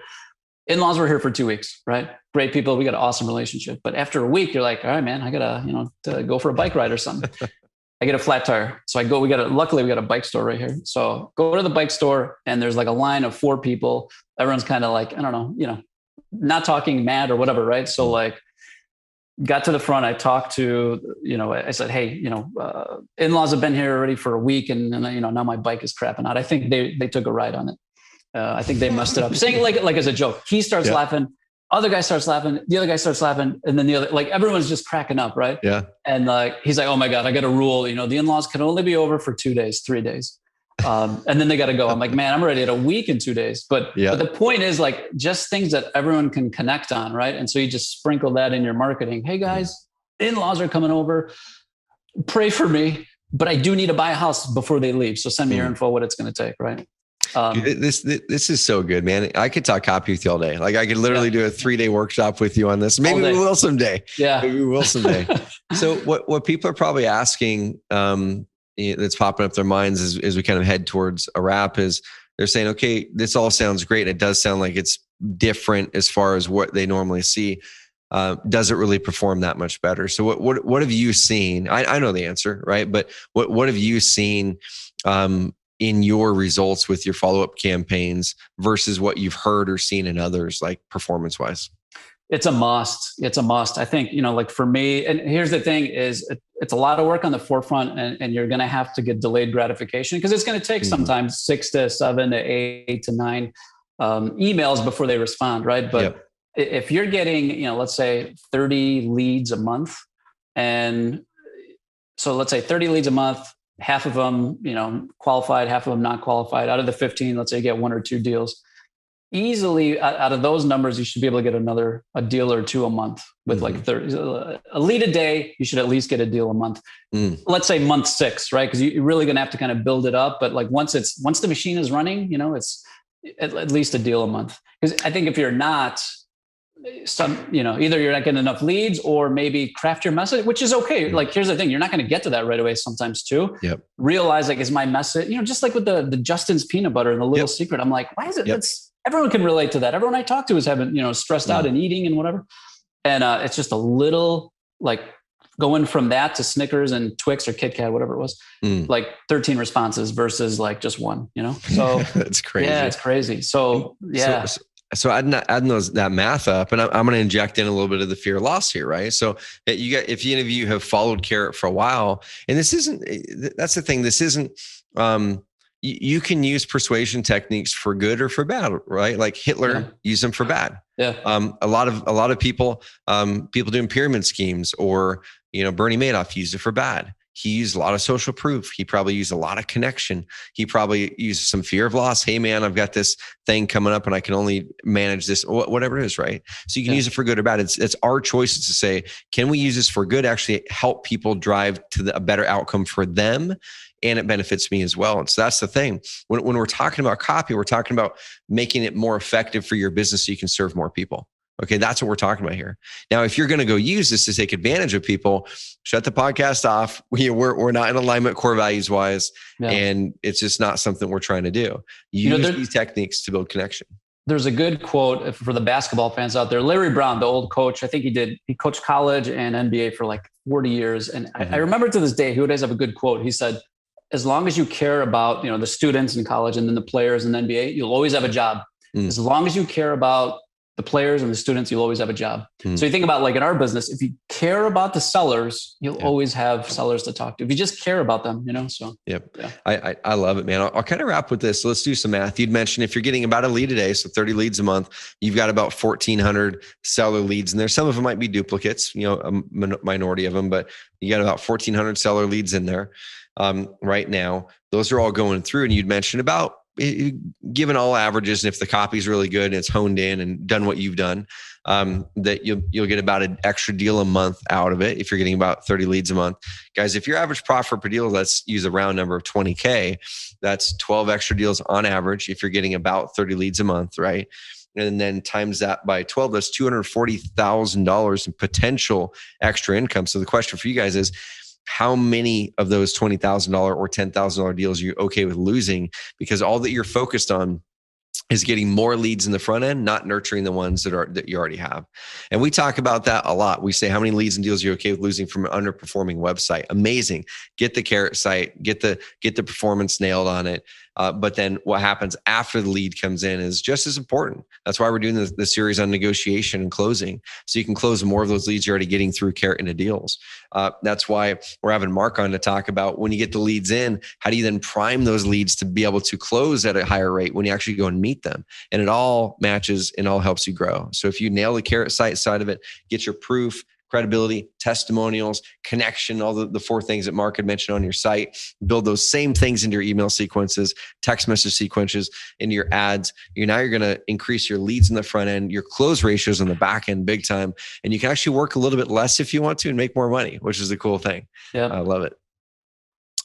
In-laws were here for 2 weeks, right? Great people. We got an awesome relationship. But after a week, you're like, all right, man, I got to, to go for a bike ride or something. I get a flat tire. So luckily we got a bike store right here. So go to the bike store and there's like a line of 4 people. Everyone's kind of like, I don't know, not talking mad or whatever. Right. So like got to the front, I talked to, I said, hey, in-laws have been here already for a week and now my bike is crapping out. I think they took a ride on it. I think they messed it up. Saying like as a joke, he starts laughing. Other guy starts laughing. The other guy starts laughing. And then the other, like everyone's just cracking up. Right. Yeah. And he's like, oh my God, I got a rule. The in-laws can only be over for 2 days, 3 days. And then they got to go. I'm like, man, I'm already at a week in 2 days. But the point is like just things that everyone can connect on. Right. And so you just sprinkle that in your marketing. Hey guys, in-laws are coming over. Pray for me, but I do need to buy a house before they leave. So send me your info, what it's going to take. Right. This is so good, man. I could talk copy with you all day. Like I could literally do a 3-day workshop with you on this. Maybe we will someday. Yeah. Maybe we will someday. So what people are probably asking, that's popping up their minds as we kind of head towards a wrap is they're saying, okay, this all sounds great. It does sound like it's different as far as what they normally see. Does it really perform that much better? So what have you seen? I know the answer, right? But what have you seen, in your results with your follow-up campaigns versus what you've heard or seen in others, like performance-wise? It's a must. It's a must. I think, like for me, and here's the thing is it's a lot of work on the forefront and you're going to have to get delayed gratification because it's going to take sometimes 6 to 7 to 8 to 9 emails before they respond. Right. But if you're getting, let's say 30 leads a month. And so let's say 30 leads a month, half of them, qualified, half of them not qualified. Out of the 15, let's say you get 1 or 2 deals. Easily out of those numbers, you should be able to get a deal or 2 a month with like 30, a lead a day. You should at least get a deal a month. Let's say month 6, right? Because you're really going to have to kind of build it up. But like once the machine is running, it's at least a deal a month. Because I think if you're not, either you're not getting enough leads or maybe craft your message, which is okay. Like, here's the thing. You're not going to get to that right away sometimes too. Realize like, is my message, just like with the Justin's peanut butter and the little secret, I'm like, why is it? Everyone can relate to that. Everyone I talk to is having, stressed out and eating and whatever. And it's just a little like going from that to Snickers and Twix or Kit Kat, whatever it was, like 13 responses versus like just 1, So that's crazy. Yeah, it's crazy. So yeah. So adding that math up, and I'm going to inject in a little bit of the fear of loss here, right? So if any of you have followed Carrot for a while, and that's the thing. This isn't, you can use persuasion techniques for good or for bad, right? Like Hitler used them for bad. Yeah. A lot of people doing pyramid schemes or, Bernie Madoff used it for bad. He used a lot of social proof. He probably used a lot of connection. He probably used some fear of loss. Hey man, I've got this thing coming up and I can only manage this, whatever it is, right? So you can use it for good or bad. It's our choices to say, can we use this for good, actually help people drive to a better outcome for them? And it benefits me as well. And so that's the thing. When we're talking about copy, we're talking about making it more effective for your business so you can serve more people. Okay, that's what we're talking about here. Now, if you're going to go use this to take advantage of people, shut the podcast off. We're not in alignment core values wise, and it's just not something we're trying to do. Use these techniques to build connection. There's a good quote for the basketball fans out there. Larry Brown, the old coach, I think he coached college and NBA for like 40 years. And I remember to this day, he would always have a good quote. He said, as long as you care about, the students in college and then the players in the NBA, you'll always have a job. As long as you care about the players and the students, you'll always have a job. So you think about like in our business, if you care about the sellers, you'll always have sellers to talk to. If you just care about them, so. I love it, man. I'll kind of wrap with this. So let's do some math. You'd mentioned if you're getting about a lead a day, so 30 leads a month, you've got about 1,400 seller leads in there. Some of them might be duplicates, a minority of them, but you got about 1,400 seller leads in there right now. Those are all going through. And you'd mentioned about, given all averages, and if the copy is really good and it's honed in and done what you've done, that you'll get about an extra deal a month out of it if you're getting about 30 leads a month. Guys, if your average profit per deal, let's use a round number of 20K, that's 12 extra deals on average if you're getting about 30 leads a month, right? And then times that by 12, that's $240,000 in potential extra income. So the question for you guys is, how many of those $20,000 or $10,000 deals are you okay with losing? Because all that you're focused on is getting more leads in the front end, not nurturing the ones that you already have. And we talk about that a lot. We say, how many leads and deals are you okay with losing from an underperforming website? Amazing. Get the carrot site, get the performance nailed on it. But then what happens after the lead comes in is just as important. That's why we're doing the series on negotiation and closing. So you can close more of those leads you're already getting through carrot into deals. That's why we're having Mark on to talk about when you get the leads in, how do you then prime those leads to be able to close at a higher rate when you actually go and meet them? And it all matches and all helps you grow. So if you nail the carrot site side of it, get your proof, credibility, testimonials, connection, all the 4 things that Mark had mentioned on your site, build those same things into your email sequences, text message sequences, into your ads. You're going to increase your leads in the front end, your close ratios on the back end big time. And you can actually work a little bit less if you want to and make more money, which is a cool thing. Yeah. I love it.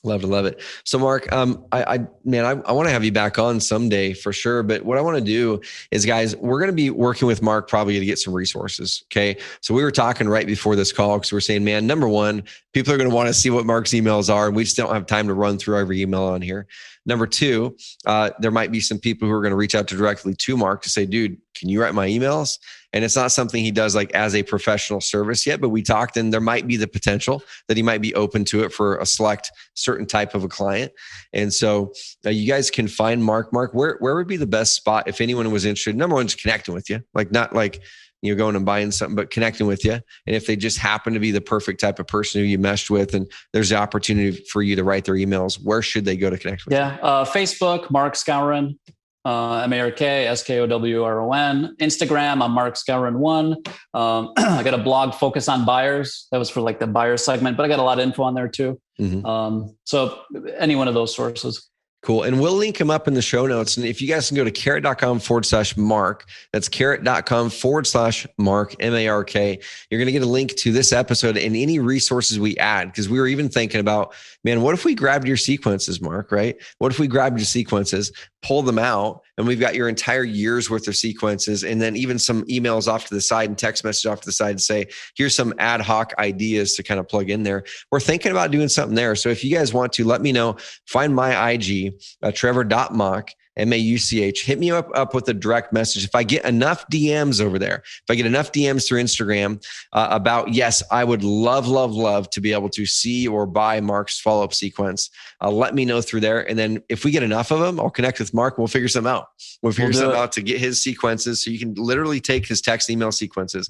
Love it. So Mark, I want to have you back on someday for sure. But what I want to do is, guys, we're going to be working with Mark probably to get some resources. Okay. So we were talking right before this call because we're saying, man, number one, people are going to want to see what Mark's emails are. And we just don't have time to run through every email on here. Number two, there might be some people who are going to reach out directly to Mark to say, dude, can you write my emails? And it's not something he does like as a professional service yet, but we talked and there might be the potential that he might be open to it for a select certain type of a client. And so you guys can find Mark. Mark, where would be the best spot if anyone was interested? Number one, just connecting with you, like not like going and buying something, but connecting with you. And if they just happen to be the perfect type of person who you meshed with and there's the opportunity for you to write their emails, where should they go to connect with you? Facebook, Mark Skowron. Mark Skowron. Instagram, I'm Mark Skowron1. I got a blog, Focus on Buyers. That was for like the buyer segment, but I got a lot of info on there too. Mm-hmm. So any one of those sources. Cool. And we'll link them up in the show notes. And if you guys can go to carrot.com/Mark, that's carrot.com/Mark, M-A-R-K. You're going to get a link to this episode and any resources we add. Because we were even thinking about, man, what if we grabbed your sequences, Mark, right? What if we grabbed your sequences, pull them out, and we've got your entire year's worth of sequences, and then even some emails off to the side and text messages off to the side to say, here's some ad hoc ideas to kind of plug in there. We're thinking about doing something there. So if you guys want to, let me know. Find my IG, Trevor.Mauch, M-A-U-C-H. Hit me up with a direct message. If I get enough DMs over there, if I get enough DMs through Instagram about, yes, I would love to be able to see or buy Mark's follow-up sequence, let me know through there. And then if we get enough of them, I'll connect with Mark and we'll figure something out. We'll figure something out to get his sequences. So you can literally take his text and email sequences,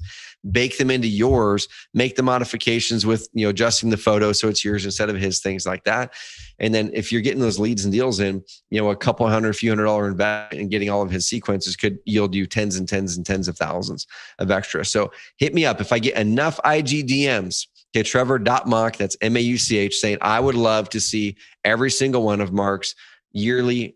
bake them into yours, make the modifications with, adjusting the photo so it's yours instead of his, things like that. And then if you're getting those leads and deals in, a couple $100, few $100 investment and getting all of his sequences could yield you tens and tens and tens of thousands of extra. So hit me up if I get enough IG DMs. Okay, Trevor.Mauch, that's M-A-U-C-H, saying I would love to see every single one of Mark's yearly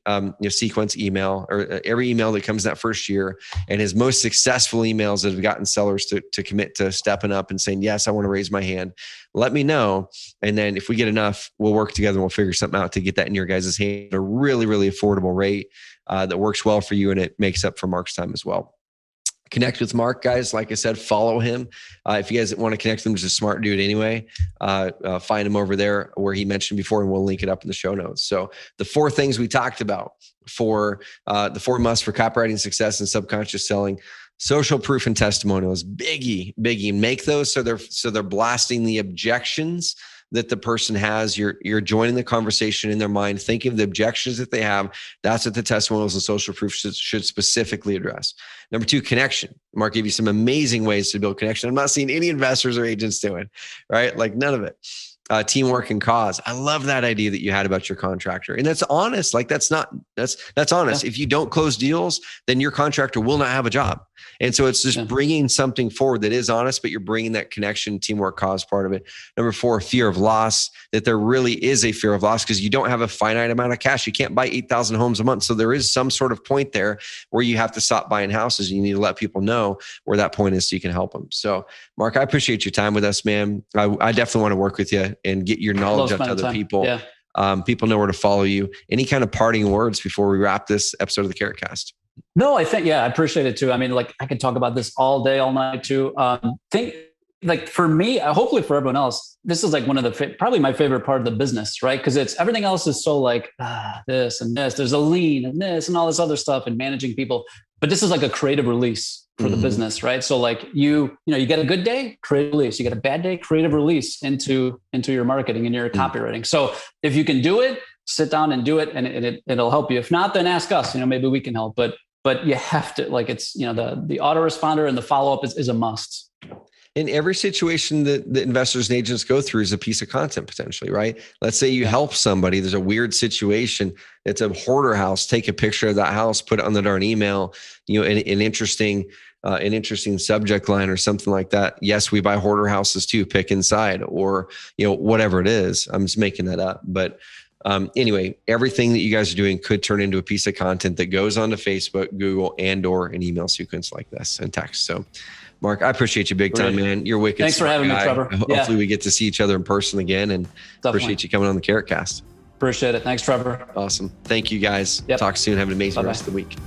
sequence email, or every email that comes that first year, and his most successful emails that have gotten sellers to commit to stepping up and saying, yes, I want to raise my hand. Let me know. And then if we get enough, we'll work together and we'll figure something out to get that in your guys' hand at a really, really affordable rate that works well for you, and it makes up for Mark's time as well. Connect with Mark, guys. Like I said, follow him. If you guys want to connect with him, he's a smart dude anyway. Find him over there where he mentioned before, and we'll link it up in the show notes. So the 4 things we talked about for the 4 musts for copywriting success and subconscious selling: social proof and testimonials, biggie. Make those so they're blasting the objections that the person has. You're joining the conversation in their mind, thinking of the objections that they have. That's what the testimonials and social proof should specifically address. Number 2, connection. Mark gave you some amazing ways to build connection. I'm not seeing any investors or agents doing, right? Like none of it. Teamwork and cause. I love that idea that you had about your contractor. And that's honest. Like that's honest. Yeah. If you don't close deals, then your contractor will not have a job. And so it's just bringing something forward that is honest, but you're bringing that connection, teamwork, cause part of it. Number 4, fear of loss, that there really is a fear of loss because you don't have a finite amount of cash. You can't buy 8,000 homes a month. So there is some sort of point there where you have to stop buying houses. You need to let people know where that point is so you can help them. So Mark, I appreciate your time with us, man. I definitely want to work with you and get your knowledge out to other people. Yeah. People know where to follow you. Any kind of parting words before we wrap this episode of the Carrot Cast? No, I think, I appreciate it too. I mean, like I could talk about this all day, all night too. like for me, hopefully for everyone else, this is like one of the, probably my favorite part of the business, right? Because it's everything else is so like this and this, there's a lean and this and all this other stuff and managing people. But this is like a creative release for the business, right? So like you get a good day, creative release. You get a bad day, creative release into your marketing and your copywriting. So if you can do it, sit down and do it, and it'll help you. If not, then ask us. Maybe we can help. But you have to, like, it's the autoresponder and the follow up is a must. In every situation that the investors and agents go through is a piece of content potentially, right? Let's say you help somebody. There's a weird situation. It's a hoarder house. Take a picture of that house, put it on the darn email, an interesting subject line or something like that. Yes, we buy hoarder houses too, pick inside, or, whatever it is. I'm just making that up. But anyway, everything that you guys are doing could turn into a piece of content that goes onto Facebook, Google, and/or an email sequence like this and text. So Mark, I appreciate you big time, man. You're wicked. Thanks for having me, Trevor. Hopefully we get to see each other in person again, and appreciate you coming on the Carrot Cast. Appreciate it. Thanks, Trevor. Awesome. Thank you guys. Talk soon. Have an amazing rest of the week.